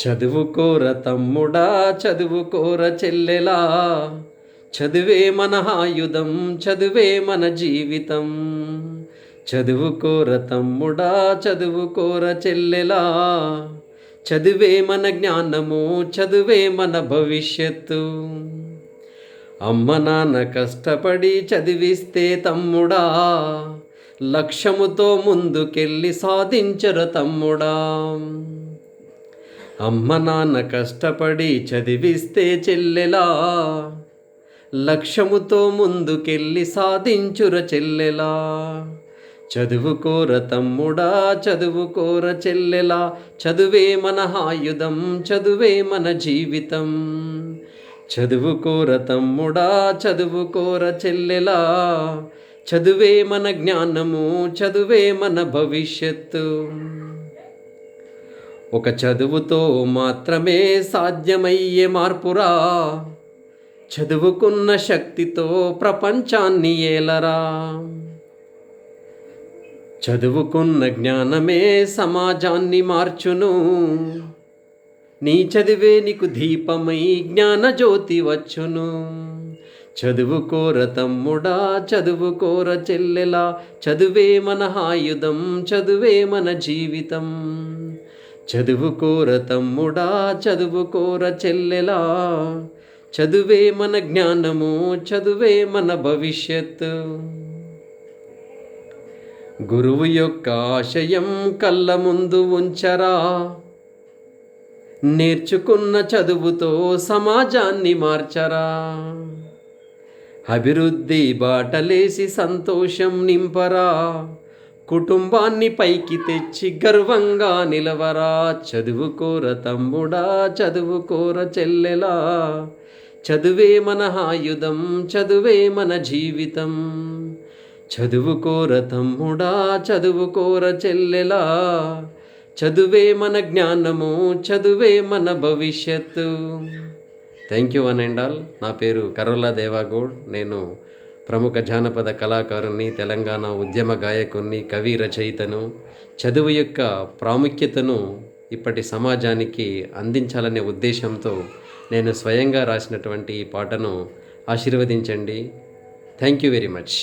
చదువుకోర తమ్ముడా, చదువుకోర చెల్లెలా, చదువే మన ఆయుధం, చదువే మన జీవితం. చదువుకోర తమ్ముడా, చదువుకోర చెల్లెలా, చదువే మన జ్ఞానము, చదువే మన భవిష్యత్తు. అమ్మ నాన్న కష్టపడి చదివిస్తే తమ్ముడా, లక్ష్యముతో ముందుకెళ్ళి సాధించర తమ్ముడా. అమ్మ నాన్న కష్టపడి చదివిస్తే చెల్లెలా, లక్ష్యముతో ముందుకెళ్ళి సాధించుర చెల్లెలా. చదువుకోర తమ్ముడా, చదువుకోర చెల్లెలా, చదువే మన ఆయుధం, చదువే మన జీవితం. చదువుకోర తమ్ముడా, చదువుకోర చెల్లెలా, చదువే మన జ్ఞానము, చదువే మన భవిష్యత్తు. ఒక చదువుతో మాత్రమే సాధ్యమయ్యే మార్పురా, చదువుకున్న శక్తితో ప్రపంచాన్ని ఏలరా. చదువుకున్న జ్ఞానమే సమాజాన్ని మార్చును, నీ చదివే నీకు దీపమై జ్ఞానజ్యోతి వచ్చును. చదువుకోర తమ్ముడా, చదువుకోర చెల్లెలా, చదువే మన ఆయుధం, చదువే మన జీవితం. చదువుకోర తమ్ముడా, చదువుకోర చెల్లెలా, చదువే మన జ్ఞానము, చదువే మన భవిష్యత్తు. గురువు యొక్క ఆశయం కళ్ళ ముందు ఉంచరా, నేర్చుకున్న చదువుతో సమాజాన్ని మార్చరా. అభివృద్ధి బాటలేసి సంతోషం నింపరా, కుటుంబాన్ని పైకి తెచ్చి గర్వంగా నిలవరా. చదువుకోర తమ్ముడా, చదువుకోర చెల్లెలా, చదువే మన ఆయుధం, చదువే మన జీవితం. చదువుకోర తమ్ముడా, చదువుకోర చెల్లెలా, చదువే మన జ్ఞానము, చదువే మన భవిష్యత్తు. Thank you one and all. నా పేరు కరోలా దేవాగౌడ్. నేను ప్రముఖ జానపద కళాకారుని, తెలంగాణ ఉద్యమ గాయకుని, కవి రచయితను. చదువు యొక్క ప్రాముఖ్యతను ఇప్పటి సమాజానికి అందించాలనే ఉద్దేశంతో నేను స్వయంగా రాసినటువంటి ఈ పాటను ఆశీర్వదించండి. Thank you very much.